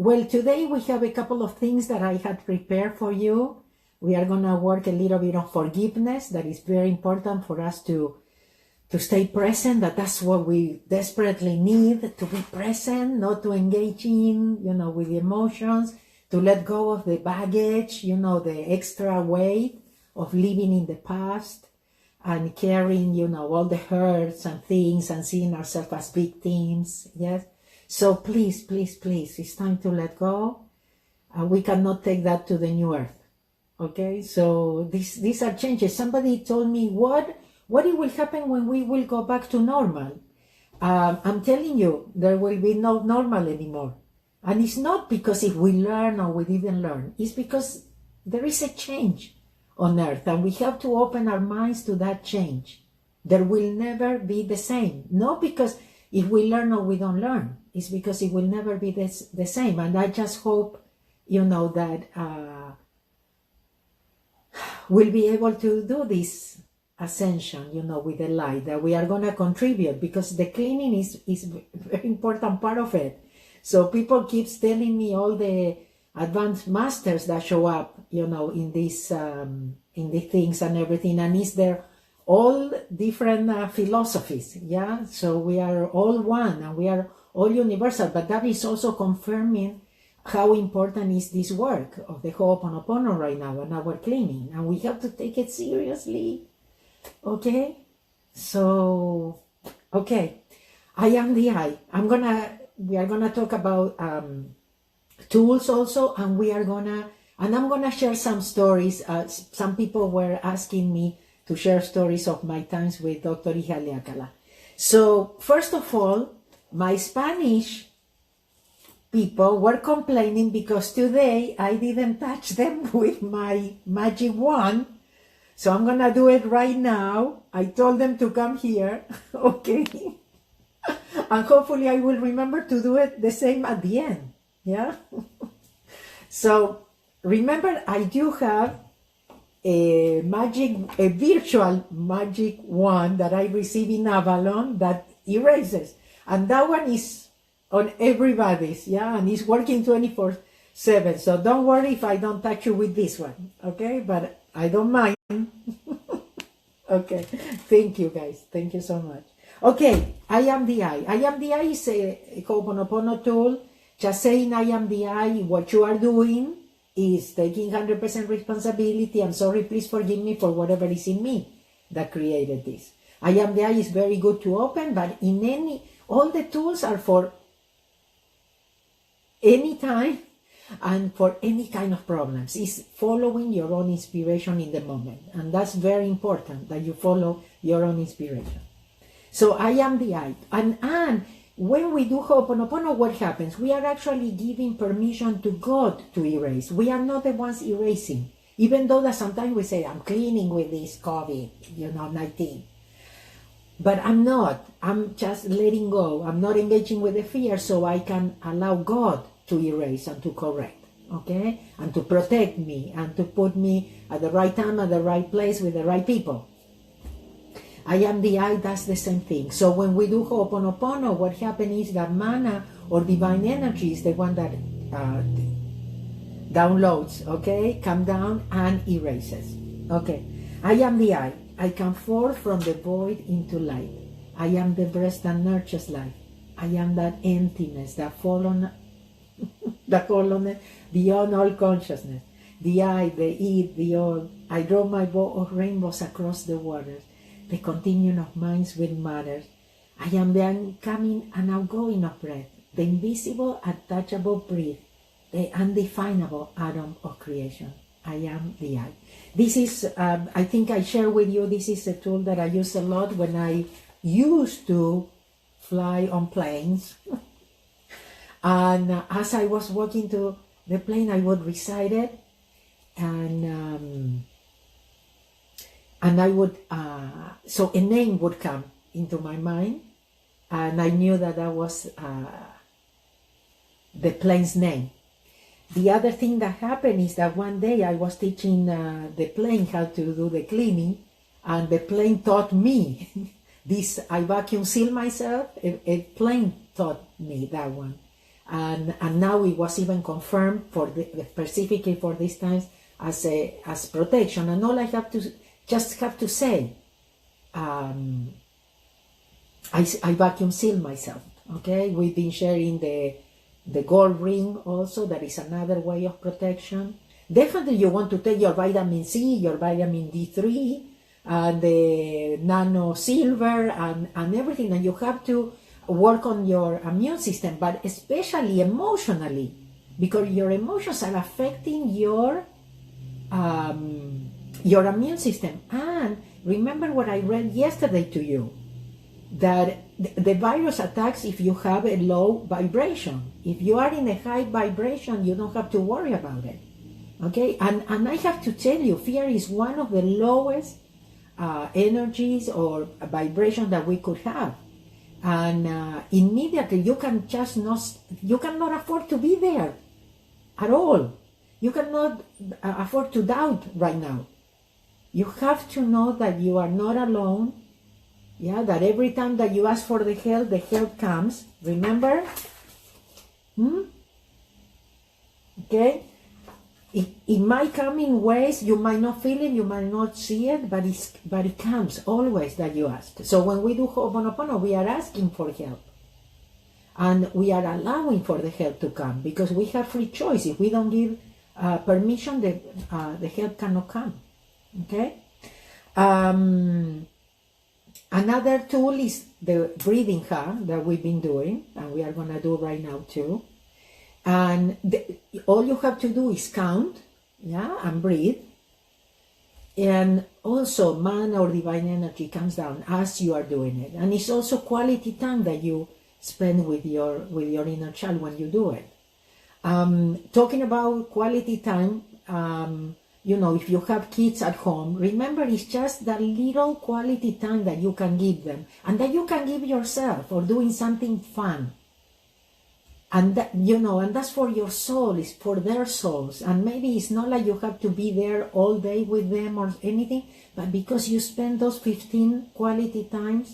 Well, today we have a couple of things that I had prepared for you. We are going to work a little bit on forgiveness. That is very important for us to stay present. That's what we desperately need, to be present, not to engage in, with the emotions, to let go of the baggage, the extra weight of living in the past and carrying, all the hurts and things and seeing ourselves as victims. Yes. So please, please, please, it's time to let go. We cannot take that to the new earth. Okay. So these are changes. Somebody told me, what it will happen when we will go back to normal? I'm telling you, there will be no normal anymore. And it's not because if we learn or we didn't learn. It's because there is a change on earth and we have to open our minds to that change. There will never be the same. Not because if we learn or we don't learn. It's because it will never be the same. And I just hope, that we'll be able to do this ascension, with the light, that we are going to contribute, because the cleaning is a very important part of it. So people keep telling me all the advanced masters that show up, in these things and everything, and is there all different philosophies, yeah? So we are all one and we are all universal, but that is also confirming how important is this work of the hooponopono right now and our cleaning, and we have to take it seriously. Okay, so I am the I. We are gonna talk about tools also, and I'm gonna share some stories. Some people were asking me to share stories of my times with Dr. Ihaleakalá. So first of all, my Spanish people were complaining because today I didn't touch them with my magic wand. So I'm going to do it right now. I told them to come here, okay? And hopefully I will remember to do it the same at the end, yeah? So remember, I do have a virtual magic wand that I received in Avalon that erases. And that one is on everybody's, yeah? And it's working 24/7. So don't worry if I don't touch you with this one, okay? But I don't mind. Okay, thank you guys. Thank you so much. Okay, I am the I. I am the I is a hooponopono tool. Just saying I am the I, what you are doing is taking 100% responsibility. I'm sorry, please forgive me for whatever is in me that created this. I am the I is very good to open, but all the tools are for any time and for any kind of problems. It's following your own inspiration in the moment. And that's very important, that you follow your own inspiration. So I am the I. And when we do hooponopono, what happens? We are actually giving permission to God to erase. We are not the ones erasing. Even though that sometimes we say, I'm cleaning with this COVID-19. But I'm not. I'm just letting go. I'm not engaging with the fear, so I can allow God to erase and to correct, okay? And to protect me and to put me at the right time, at the right place with the right people. I am the I does the same thing. So when we do hooponopono, what happens is that mana or divine energy is the one that downloads, okay? Come down and erases. Okay. I am the I. I come forth from the void into light. I am the breast that nurtures life. I am that emptiness, that fallen, the colonnade beyond all consciousness. The I, the it, the all. I draw my bow of rainbows across the waters, the continuum of minds with matters. I am the incoming and outgoing of breath, the invisible, untouchable breath, the undefinable atom of creation. I am the I. This is, I think I share with you, this is a tool that I use a lot when I used to fly on planes. And as I was walking to the plane, I would recite it, and I would, so a name would come into my mind, and I knew that was the plane's name. The other thing that happened is that one day I was teaching the plane how to do the cleaning, and the plane taught me this. I vacuum seal myself. A plane taught me that one. and now it was even confirmed specifically for these times as protection. And all I have to say, I vacuum seal myself. Okay, we've been sharing the gold ring also. That is another way of protection. Definitely, you want to take your vitamin C, your vitamin D3, and the nano silver, and everything, and you have to work on your immune system, but especially emotionally, because your emotions are affecting your immune system. And remember what I read yesterday to you, that the virus attacks if you have a low vibration. If you are in a high vibration, you don't have to worry about it. Okay, and I have to tell you, fear is one of the lowest energies or vibration that we could have. And immediately you cannot afford to be there at all. You cannot afford to doubt right now. You have to know that you are not alone. Yeah, that every time that you ask for the help comes. Remember? Okay? It might come in ways you might not feel it, you might not see it, but it comes always that you ask. So when we do hooponopono, we are asking for help. And we are allowing for the help to come, because we have free choice. If we don't give permission, the help cannot come. Okay? Another tool is the breathing that we've been doing, and we are going to do right now too. And all you have to do is count, and breathe. And also, man or divine energy comes down as you are doing it. And it's also quality time that you spend with your inner child when you do it. Talking about quality time, if you have kids at home, remember it's just that little quality time that you can give them, and that you can give yourself, or doing something fun. And that, and that's for your soul, it's for their souls. And maybe it's not like you have to be there all day with them or anything, but because you spend those 15 quality time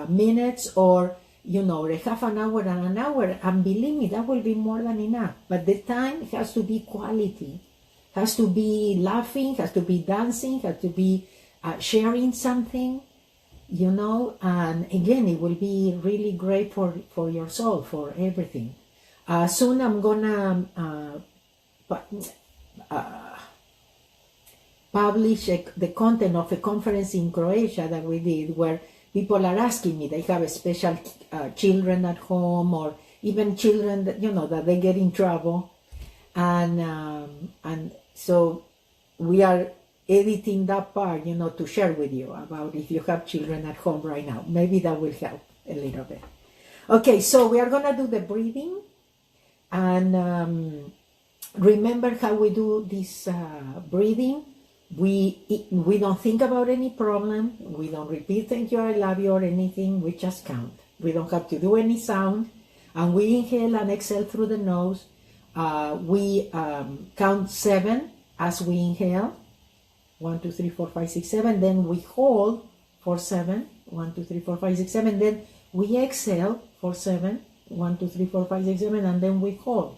minutes, or a half an hour and an hour, and believe me, that will be more than enough. But the time has to be quality, has to be laughing, has to be dancing, has to be sharing something. And again, it will be really great for your soul, for everything. Soon I'm gonna publish the content of a conference in Croatia that we did, where people are asking me, they have a special children at home, or even children that, that they get in trouble. And so we are editing that part, to share with you about if you have children at home right now. Maybe that will help a little bit. Okay, so we are going to do the breathing. And remember how we do this breathing. We don't think about any problem. We don't repeat thank you, I love you, or anything. We just count. We don't have to do any sound. And we inhale and exhale through the nose. We count 7 as we inhale. 1, 2, 3, 4, 5, 6, 7. Then we hold for 7. 1, 2, 3, 4, 5, 6, 7. Then we exhale for 7. 1, 2, 3, 4, 5, 6, 7. And then we hold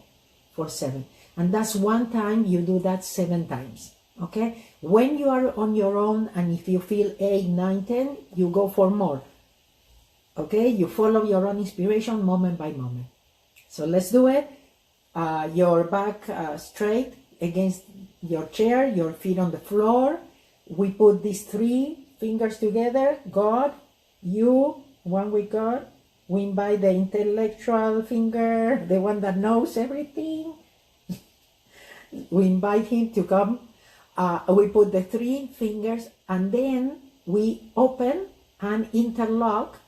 for 7. And that's one time. You do that 7 times. Okay? When you are on your own, and if you feel 8, 9, 10, you go for more. Okay? You follow your own inspiration moment by moment. So let's do it. Your back straight against your chair, your feet on the floor. We put these 3 fingers together. God, you, one with God. We invite the intellectual finger, the one that knows everything. We invite him to come. We put the 3 fingers, and then we open and interlock,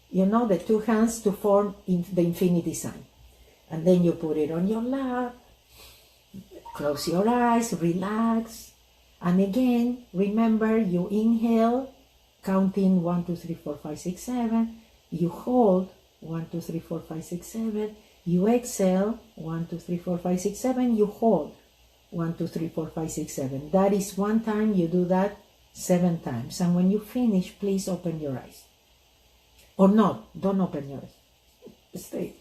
the 2 hands to form the infinity sign. And then you put it on your lap. Close your eyes, relax. And again, remember, you inhale, counting 1, 2, 3, 4, 5, 6, 7. You hold 1, 2, 3, 4, 5, 6, 7. You exhale 1, 2, 3, 4, 5, 6, 7. You hold 1, 2, 3, 4, 5, 6, 7. That is one time. You do that 7 times. And when you finish, please open your eyes. Or not, don't open your eyes. state.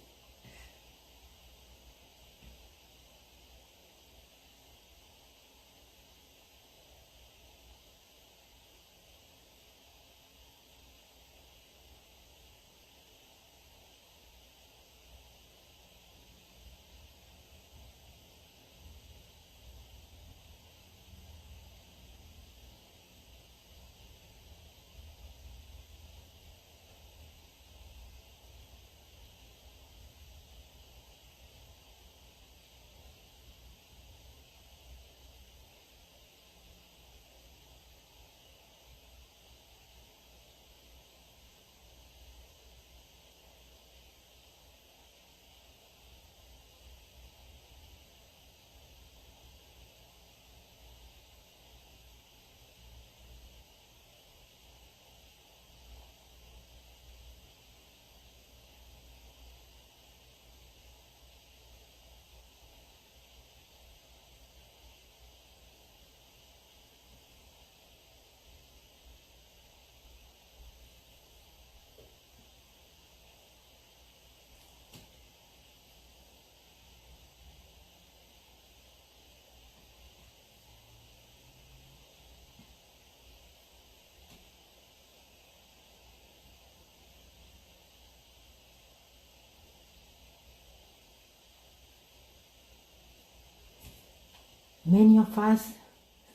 Many of us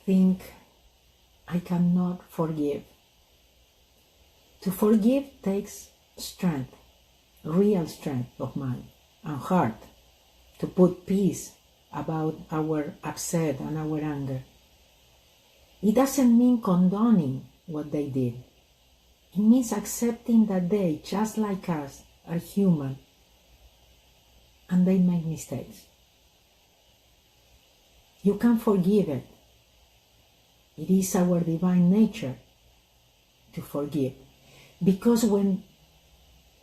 think, I cannot forgive. To forgive takes strength, real strength of mind and heart, to put peace about our upset and our anger. It doesn't mean condoning what they did. It means accepting that they, just like us, are human and they make mistakes. You can forgive it. It is our divine nature to forgive. Because when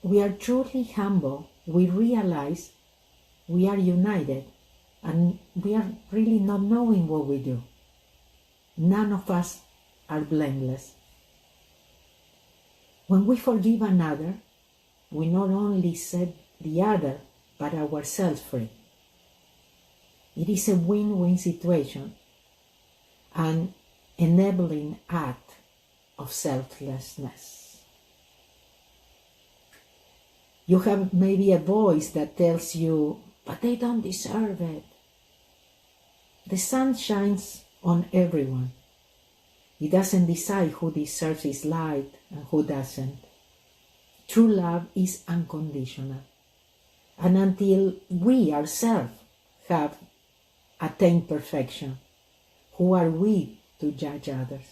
we are truly humble, we realize we are united and we are really not knowing what we do. None of us are blameless. When we forgive another, we not only set the other, but ourselves free. It is a win-win situation, an enabling act of selflessness. You have maybe a voice that tells you, but they don't deserve it. The sun shines on everyone. It doesn't decide who deserves its light and who doesn't. True love is unconditional. And until we ourselves have attained perfection, who are we to judge others?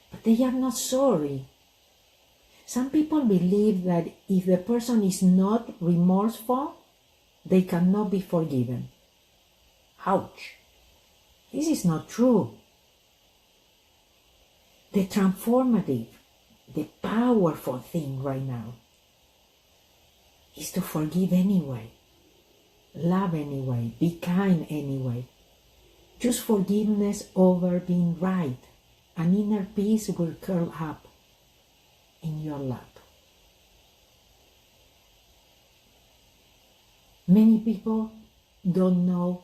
But they are not sorry. Some people believe that if the person is not remorseful, they cannot be forgiven. Ouch! This is not true. The transformative, the powerful thing right now is to forgive anyway, love anyway, be kind anyway. Choose forgiveness over being right, and inner peace will curl up in your lap. Many people don't know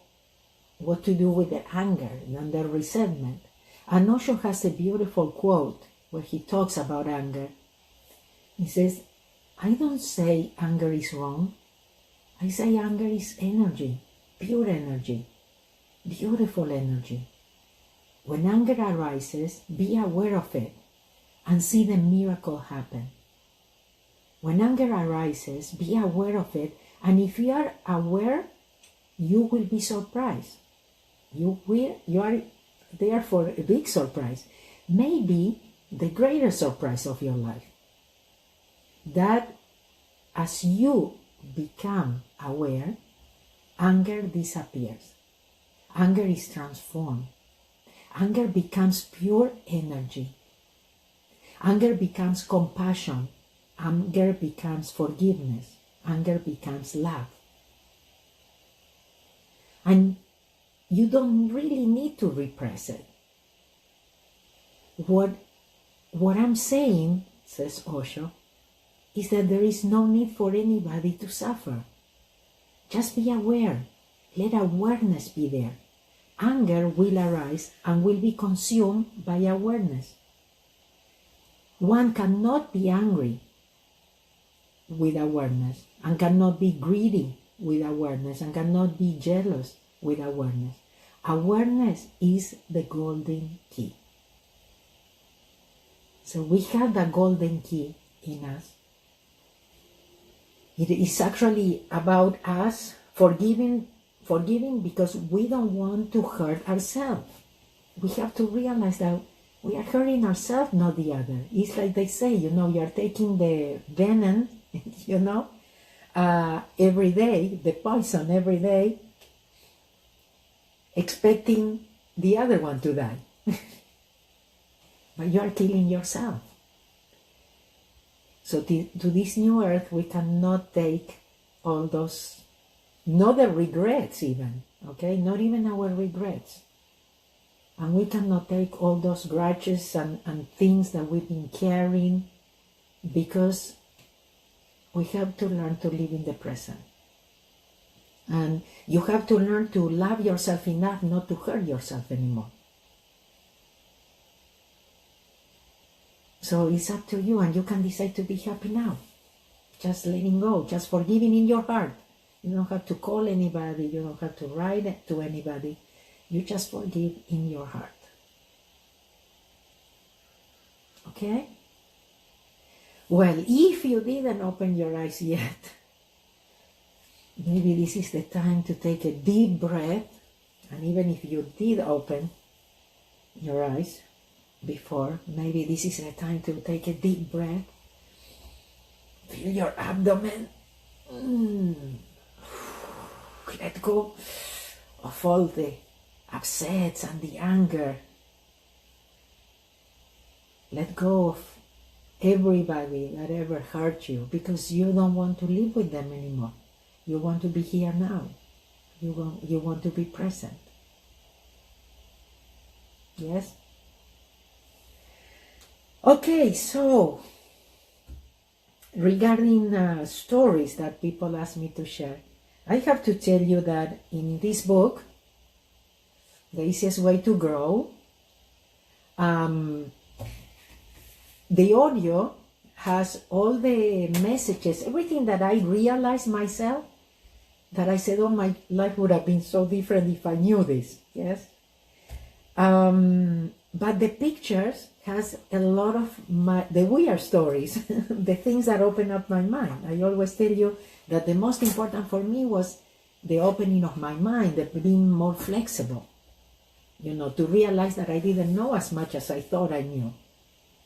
what to do with their anger and their resentment. And Osho has a beautiful quote where he talks about anger. He says, I don't say anger is wrong. I say anger is energy, pure energy, beautiful energy. When anger arises, be aware of it and see the miracle happen. When anger arises, be aware of it, and if you are aware, you will be surprised. You are there for a big surprise, maybe the greatest surprise of your life. That as you become aware, anger disappears. Anger is transformed. Anger becomes pure energy. Anger becomes compassion. Anger becomes forgiveness. Anger becomes love. And you don't really need to repress it. What I'm saying, says Osho, is that there is no need for anybody to suffer. Just be aware. Let awareness be there. Anger will arise and will be consumed by awareness. One cannot be angry with awareness, and cannot be greedy with awareness, and cannot be jealous with awareness. Awareness is the golden key. So we have the golden key in us. It is actually about us forgiving because we don't want to hurt ourselves. We have to realize that we are hurting ourselves, not the other. It's like they say, you're taking the venom, every day, the poison every day, expecting the other one to die. But you are killing yourself. So to this new earth, we cannot take all those, not the regrets even, okay? Not even our regrets. And we cannot take all those grudges and things that we've been carrying, because we have to learn to live in the present. And you have to learn to love yourself enough not to hurt yourself anymore. So it's up to you, and you can decide to be happy now. Just letting go, just forgiving in your heart. You don't have to call anybody, you don't have to write it to anybody. You just forgive in your heart. Okay? Well, if you didn't open your eyes yet, maybe this is the time to take a deep breath. And even if you did open your eyes before, maybe this is the time to take a deep breath. Feel your abdomen. Let go of all the upsets and the anger. Let go of everybody that ever hurt you, because you don't want to live with them anymore. You want to be here now. You want to be present. Yes? Okay, so regarding stories that people ask me to share, I have to tell you that in this book, The Easiest Way to Grow, the audio has all the messages, everything that I realized myself, that I said, oh, my life would have been so different if I knew this, yes? But the pictures has a lot of the weird stories, the things that open up my mind. I always tell you that the most important for me was the opening of my mind, the being more flexible, to realize that I didn't know as much as I thought I knew.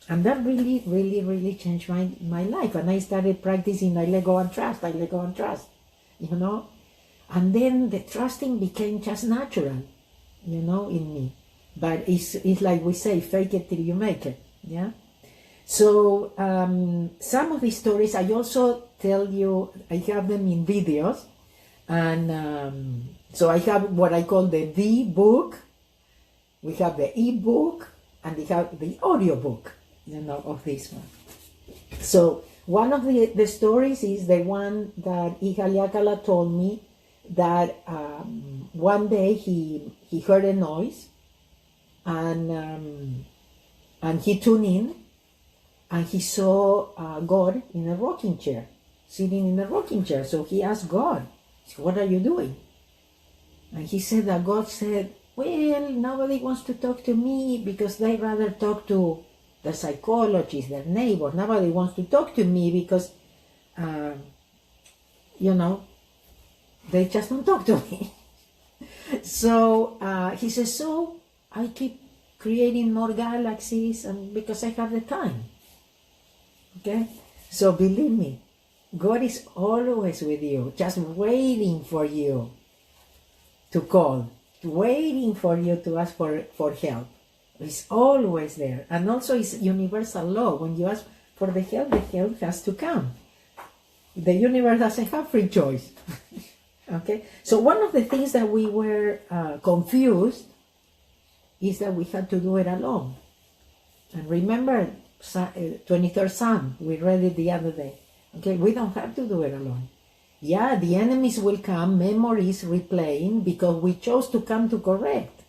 And that really, really, really changed my life. And I started practicing, I let go and trust, And then the trusting became just natural, in me. But it's like we say, fake it till you make it, yeah? So some of these stories, I also tell you, I have them in videos. And so I have what I call the V-book. We have the e-book, and we have the audio book, of this one. So one of the stories is the one that Ihaleakalá told me, that one day he heard a noise, and he tuned in, and he saw God in a rocking chair, sitting in a rocking chair. So he asked God, what are you doing? And he said that God said, well, nobody wants to talk to me because they rather talk to the psychologist, their neighbor. Nobody wants to talk to me because, they just don't talk to me. So he says, so I keep creating more galaxies, and because I have the time. Okay? So believe me, God is always with you, just waiting for you to call, waiting for you to ask for help. He's always there. And also it's universal law. When you ask for the help has to come. The universe doesn't have free choice. Okay? So one of the things that we were confused is that we had to do it alone. And remember, 23rd Psalm, we read it the other day. Okay, we don't have to do it alone. Yeah, the enemies will come, memories replaying, because we chose to come to correct.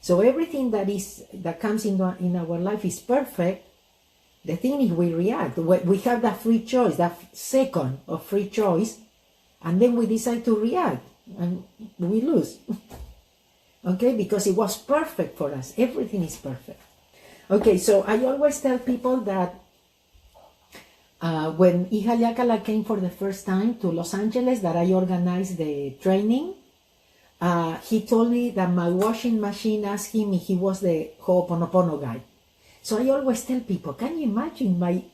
So everything that comes in our life is perfect. The thing is, we react. We have that free choice, that second of free choice, and then we decide to react, and we lose. Okay, because it was perfect for us. Everything is perfect. Okay, so I always tell people that when Ihaleakalá came for the first time to Los Angeles, that I organized the training, he told me that my washing machine asked him if he was the hooponopono guy. So I always tell people, can you imagine my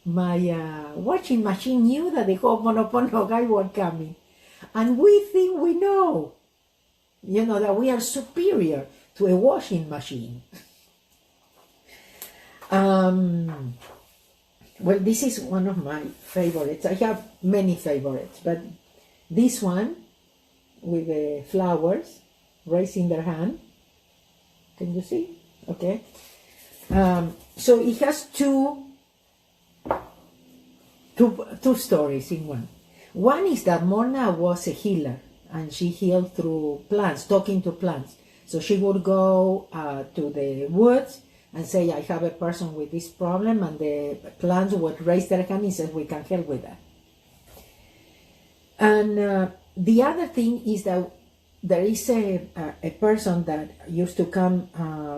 washing machine knew that the hooponopono guy was coming? And we think we know, that we are superior to a washing machine. Well, this is one of my favorites. I have many favorites, but this one with the flowers raising their hand. Can you see? Okay. So it has two stories in one. One is that Morna was a healer, and she healed through plants, talking to plants. So she would go to the woods and say, I have a person with this problem, and the plants would raise their hand and say, we can help with that. And the other thing is that there is a person that used to come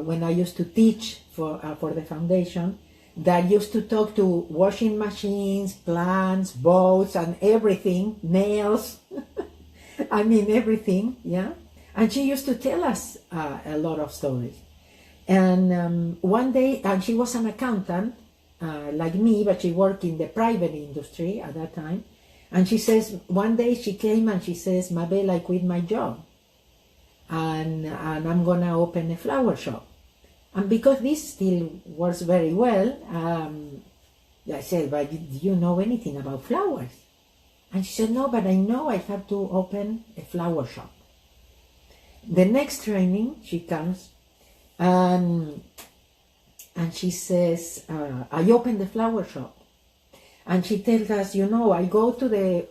when I used to teach for the foundation, that used to talk to washing machines, plants, boats, and everything, nails, I mean everything, yeah? And she used to tell us a lot of stories. And one day, and she was an accountant, like me, but she worked in the private industry at that time. And she says, one day she came and she says, Mabel, I quit my job. And I'm going to open a flower shop. And because this still works very well, I said, but do you know anything about flowers? And she said, no, but I know I have to open a flower shop. The next training, she comes, and she says, I opened the flower shop. And she tells us, I go to the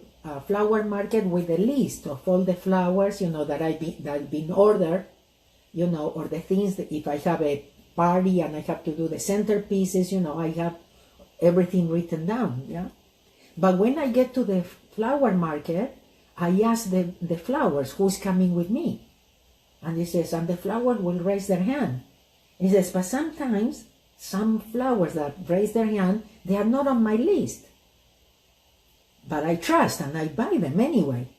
flower market with a list of all the flowers, that I've been ordered, or the things that if I have a party and I have to do the centerpieces, I have everything written down, yeah. But when I get to the flower market, I ask the flowers, who's coming with me? And he says, and the flowers will raise their hand. He says, but sometimes some flowers that raise their hand, they are not on my list. But I trust and I buy them anyway.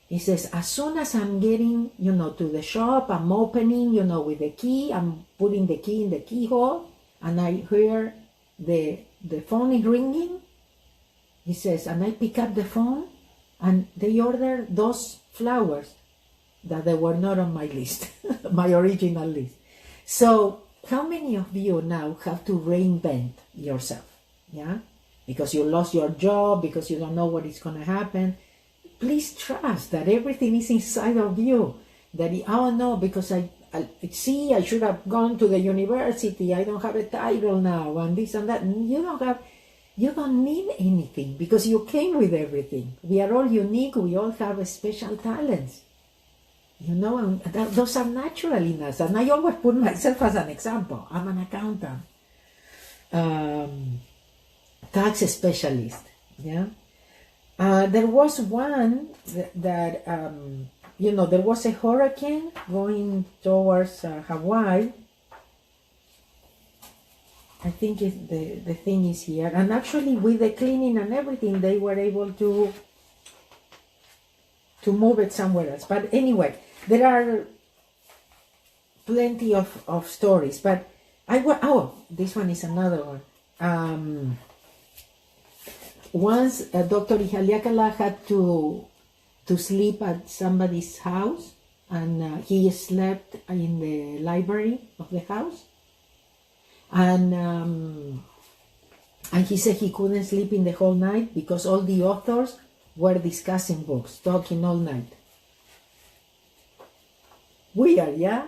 He says, as soon as I'm getting, to the shop, I'm opening, with the key, I'm putting the key in the keyhole, and I hear the phone is ringing. He says, and I pick up the phone, and they order those flowers that they were not on my list, my original list. So how many of you now have to reinvent yourself? Yeah? Because you lost your job, because you don't know what is going to happen. Please trust that everything is inside of you. That, oh no, because I should have gone to the university. I don't have a title now, and this and that. You don't need anything, because you came with everything. We are all unique. We all have special talents. And those are natural in us. And I always put myself as an example. I'm an accountant, tax specialist. Yeah. There was one that there was a hurricane going towards Hawaii. I think the thing is here. And actually with the cleaning and everything, they were able to move it somewhere else. But anyway, there are plenty of stories. But this one is another one. Once Dr. Ihaleakalá had to sleep at somebody's house, and he slept in the library of the house, and he said he couldn't sleep in the whole night because all the authors were discussing books, talking all night. Weird, yeah?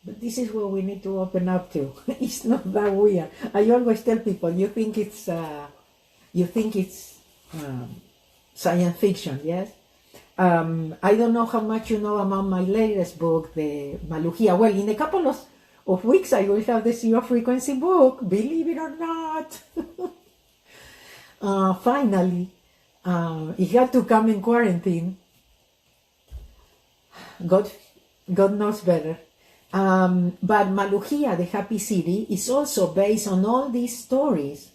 But this is what we need to open up to. It's not that weird. I always tell people, you think it's science fiction, yes? I don't know how much you know about my latest book, the Maluhia. Well, in a couple of weeks, I will have the Zero Frequency book, believe it or not. Finally, it had to come in quarantine. God knows better. But Maluhia, the happy city, is also based on all these stories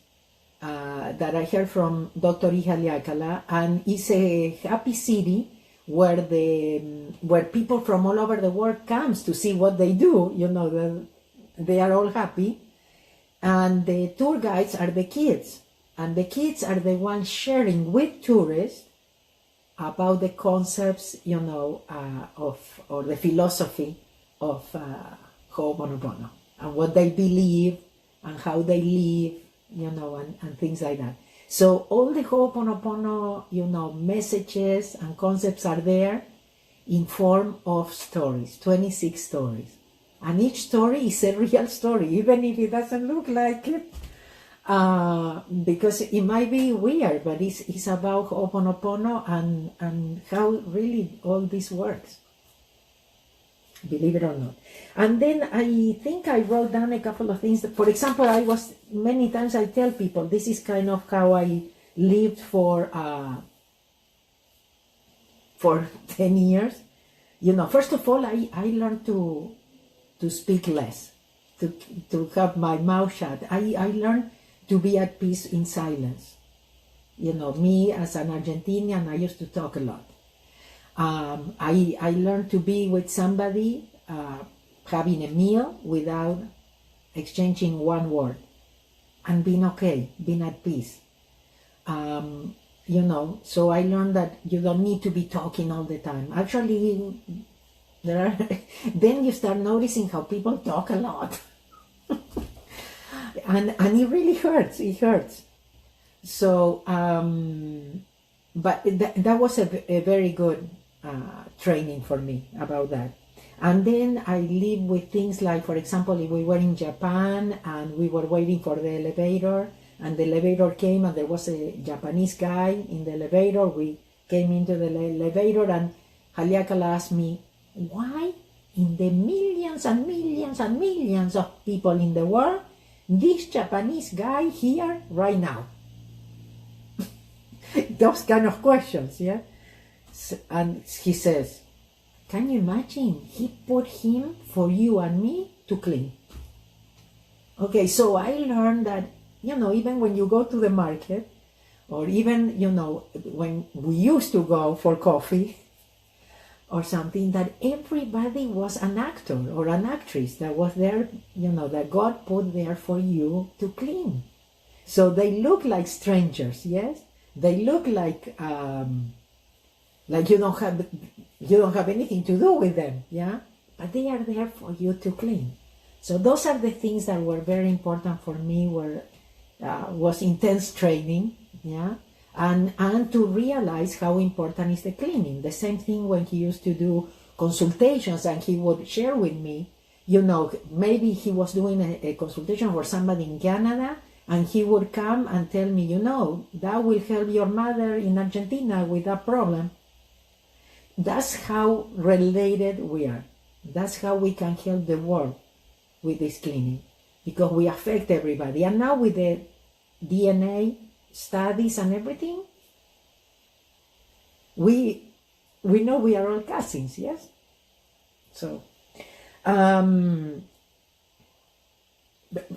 that I heard from Dr. Ihaleakalá, and it's a happy city where people from all over the world comes to see what they do. You know, they are all happy, and the tour guides are the kids, and the kids are the ones sharing with tourists about the concepts, you know, or the philosophy of hooponopono, and what they believe and how they live, you know, and things like that. So all the hooponopono, you know, messages and concepts are there in form of stories, 26 stories. And each story is a real story, even if it doesn't look like it, because it might be weird, but it's about hooponopono and how really all this works, believe it or not. And then I think I wrote down a couple of things. For example, many times I tell people this is kind of how I lived for 10 years. You know, first of all, I learned to speak less, to have my mouth shut. I learned to be at peace in silence. You know, me as an Argentinian, I used to talk a lot. I learned to be with somebody, having a meal without exchanging one word, and being okay, being at peace. You know, so I learned that you don't need to be talking all the time. Actually, then you start noticing how people talk a lot. and it really hurts, it hurts. So, but that was a very good training for me about that. And then I live with things like, for example, if we were in Japan and we were waiting for the elevator, and the elevator came and there was a Japanese guy in the elevator. We came into the elevator and Ihaleakalá asked me, why in the millions and millions and millions of people in the world, this Japanese guy here right now? Those kind of questions, yeah? And he says, can you imagine? He put him for you and me to clean. Okay, so I learned that, you know, even when you go to the market, or even, you know, when we used to go for coffee or something, that everybody was an actor or an actress that was there, you know, that God put there for you to clean. So they look like strangers, yes? They look like you don't have anything to do with them, yeah? But they are there for you to clean. So those are the things that were very important for me, was intense training, yeah? And to realize how important is the cleaning. The same thing when he used to do consultations and he would share with me, you know, maybe he was doing a consultation for somebody in Canada, and he would come and tell me, you know, that will help your mother in Argentina with that problem. That's how related we are. That's how we can help the world with this cleaning, because we affect everybody. And now with the DNA studies and everything, we know we are all cousins, yes? So,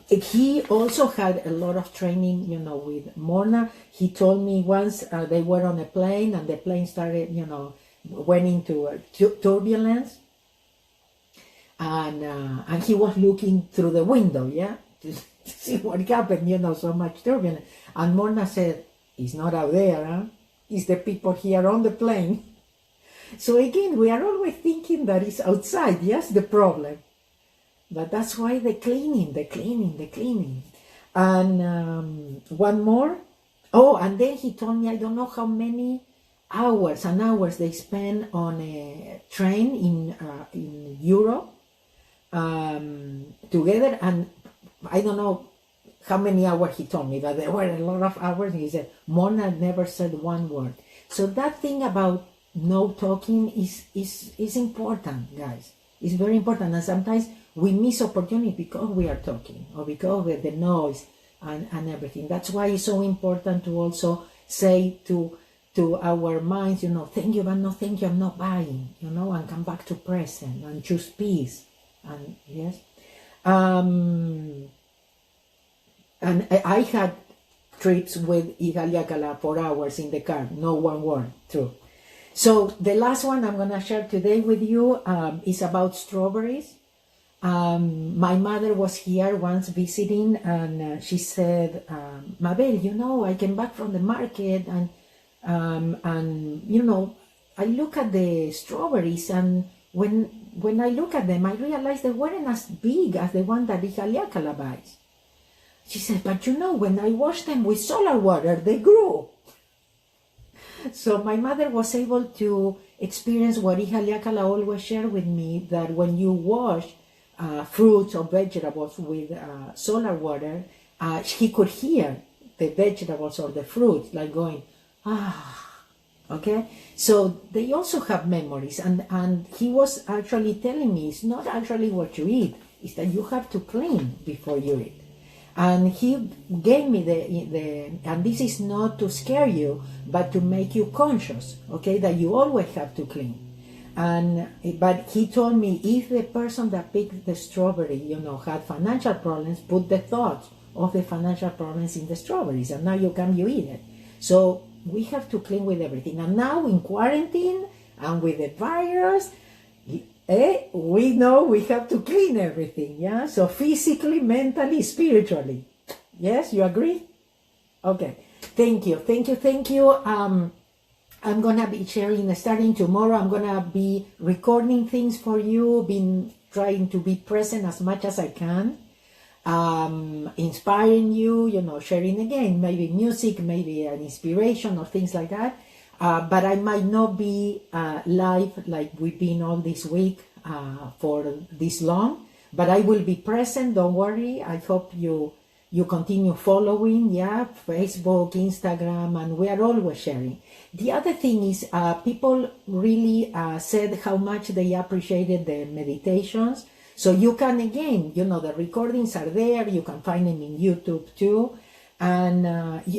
he also had a lot of training, you know, with Morna. He told me once they were on a plane and the plane started, you know, went into turbulence, and he was looking through the window, yeah, to see what happened, you know, so much turbulence. And Morna said, it's not out there, huh? It's the people here on the plane. So again, we are always thinking that it's outside, yes, the problem. But that's why the cleaning. And one more. Oh, and then he told me, I don't know how many hours and hours they spend on a train in Europe together. And I don't know how many hours he told me, but there were a lot of hours. He said, Mona never said one word. So that thing about no talking is important, guys. It's very important. And sometimes we miss opportunity because we are talking or because of the noise and everything. That's why it's so important to also say to our minds, thank you, but no thank you, I'm not buying, and come back to present and choose peace. And yes. And I had trips with Ihaleakalá for hours in the car, no one word, true. So the last one I'm going to share today with you is about strawberries. My mother was here once visiting, and she said, Mabel, I came back from the market, and I look at the strawberries, and when I look at them, I realize they weren't as big as the one that Ihaleakalá buys. She said, but when I washed them with solar water, they grew. So my mother was able to experience what Ihaleakalá always shared with me, that when you wash fruits or vegetables with solar water, he could hear the vegetables or the fruits like going, okay? So they also have memories, and he was actually telling me, it's not actually what you eat, it's that you have to clean before you eat. And he gave me and this is not to scare you, but to make you conscious, okay, that you always have to clean. But he told me, if the person that picked the strawberry, had financial problems, put the thoughts of the financial problems in the strawberries, and now you eat it. So we have to clean with everything. And now in quarantine and with the virus, we know we have to clean everything, yeah? So physically, mentally, spiritually. Yes, you agree? Okay. Thank you. I'm going to be sharing, starting tomorrow, I'm going to be recording things for you, been trying to be present as much as I can, inspiring you, sharing again, maybe music, maybe an inspiration or things like that. But I might not be live like we've been all this week for this long, but I will be present, don't worry. I hope you continue following, Facebook, Instagram, and we are always sharing. The other thing is people really said how much they appreciated the meditations. So you can, again, the recordings are there. You can find them in YouTube too. And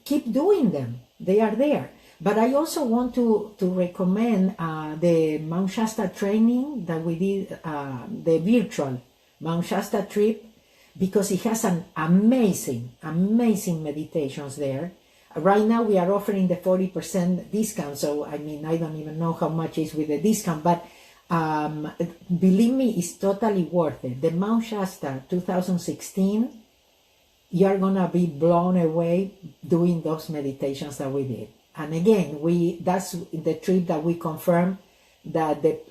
keep doing them. They are there. But I also want to recommend the Mount Shasta training that we did, the virtual Mount Shasta trip, because it has an amazing meditations there. Right now we are offering the 40% discount, so I don't even know how much is with the discount, but believe me, it's totally worth it. The Mount Shasta 2016, you are gonna be blown away doing those meditations that we did. And again, that's the trip that we confirmed that the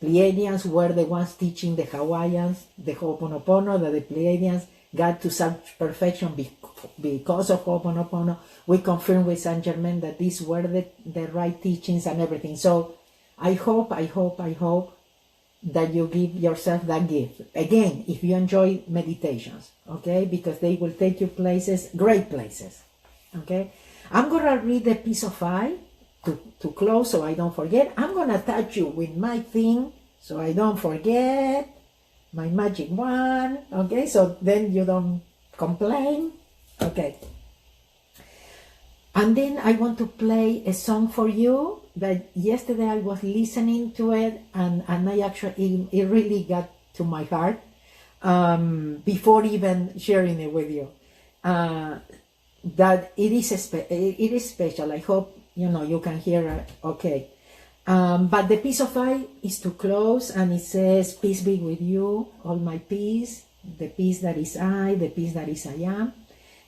Pleiadians were the ones teaching the Hawaiians the hooponopono, that the Pleiadians got to such perfection because of hooponopono. We confirmed with Saint Germain that these were the right teachings and everything. So I hope that you give yourself that gift. Again, if you enjoy meditations, okay, because they will take you places, great places, okay. I'm going to read the piece of eye to close so I don't forget. I'm going to touch you with my thing so I don't forget, my magic wand, okay, so then you don't complain, okay. And then I want to play a song for you that yesterday I was listening to it, and I actually, it really got to my heart before even sharing it with you. That it is special. I hope you can hear it okay. But the piece of eye is to close, and it says, peace be with you, all my peace, the peace that is I, the peace that is I am,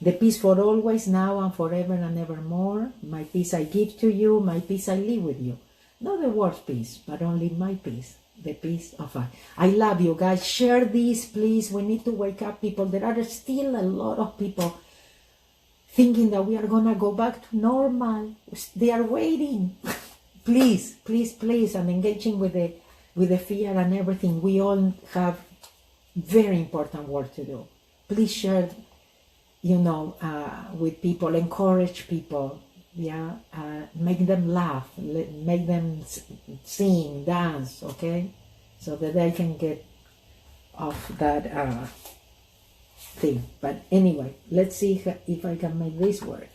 the peace for always, now and forever and evermore. My peace I give to you, my peace I live with you. Not the world's peace, but only my peace, the peace of I. I love you guys. Share this, please. We need to wake up people. There are still a lot of people thinking that we are going to go back to normal. They are waiting. Please, and engaging with the fear and everything. We all have very important work to do. please share, with people, encourage people, yeah, make them laugh, make them sing, dance, okay, so that they can get off that thing. But anyway, let's see if I can make this work.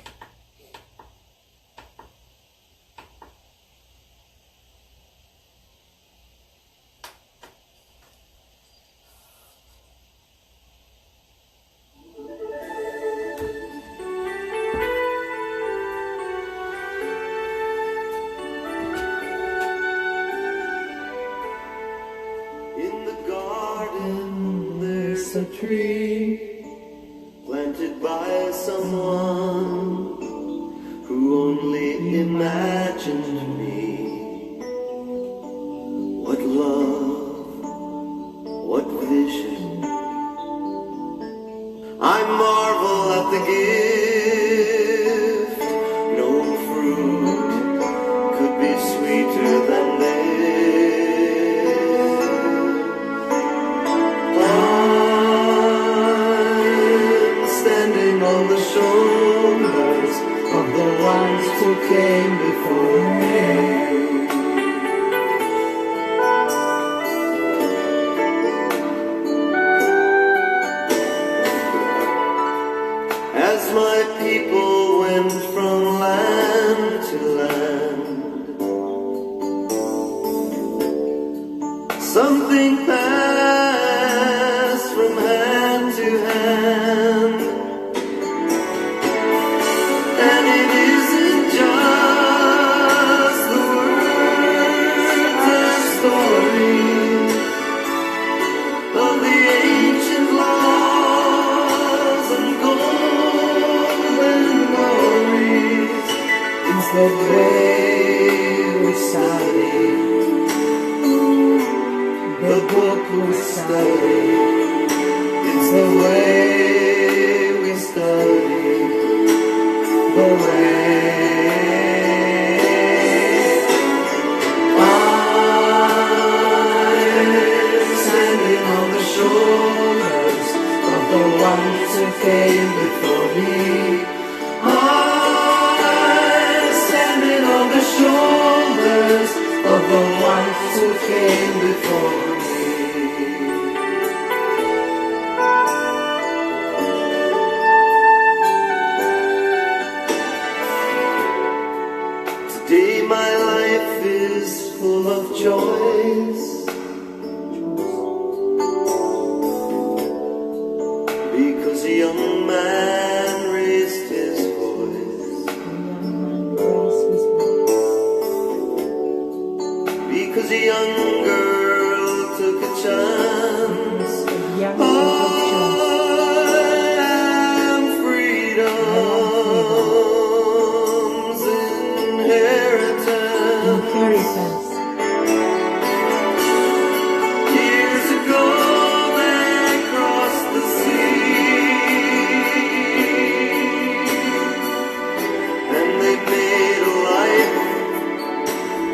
A tree planted by someone who only imagined me. What love, what vision. I marvel at the gift. No fruit could be sweeter than this. On the shoulders of the ones who came before me. As my people went from land to land, something passed from hand to hand. And it isn't just the words and stories of the ancient laws and golden glories. It's the way we study, the book we study. It's the way we study. The way I'm standing on the shoulders of the ones who came before me. I'm standing on the shoulders of the ones who came before me. Today my life is full of choice, because a young man raised his voice, because a young girl took a chance. I am freedom's inheritance. Years ago they crossed the sea, and they made a life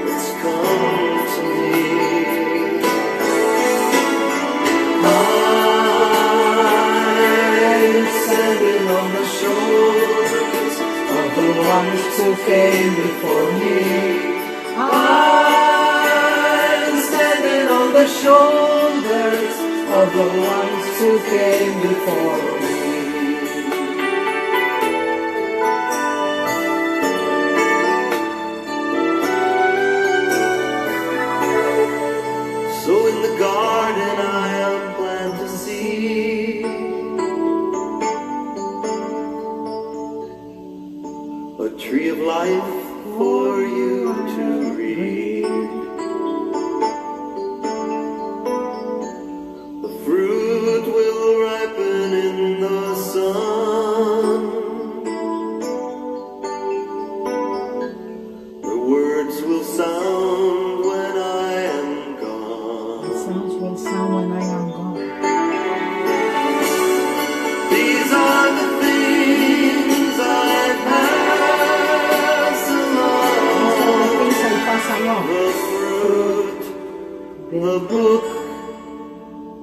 that's come to me. I'm standing on the shoulders of the ones who came before me. I'm standing on the shoulders of the ones who came before me. So in the garden I am planted to see a tree of life for you to read. The fruit will ripen in the sun. The words will sound when I am gone. The sounds will sound when I am gone. These are the things I pass along. The fruit, the book,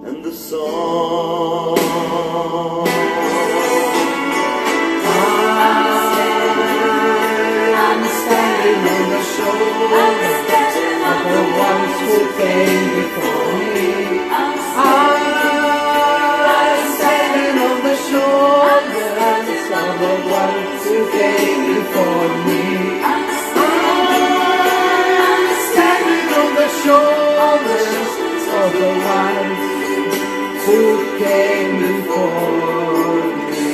and the song. I'm standing on the shoulders of the ones who came before me. I'm standing on the shoulders of the ones who came before me. I'm standing on the shoulders of the ones who came before me.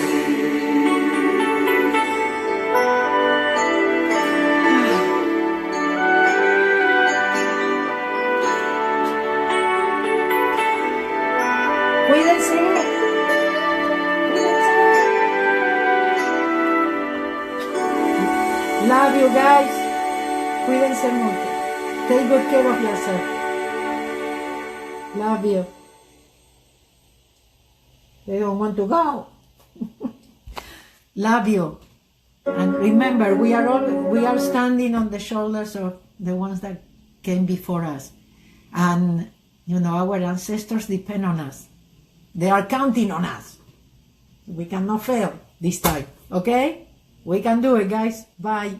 Cuídense. Love you guys. Cuídense mucho. Take good care of yourself. Love you. They don't want to go. Love you. And remember, we are standing on the shoulders of the ones that came before us. And you know, our ancestors depend on us. They are counting on us. We cannot fail this time. Okay? We can do it, guys. Bye.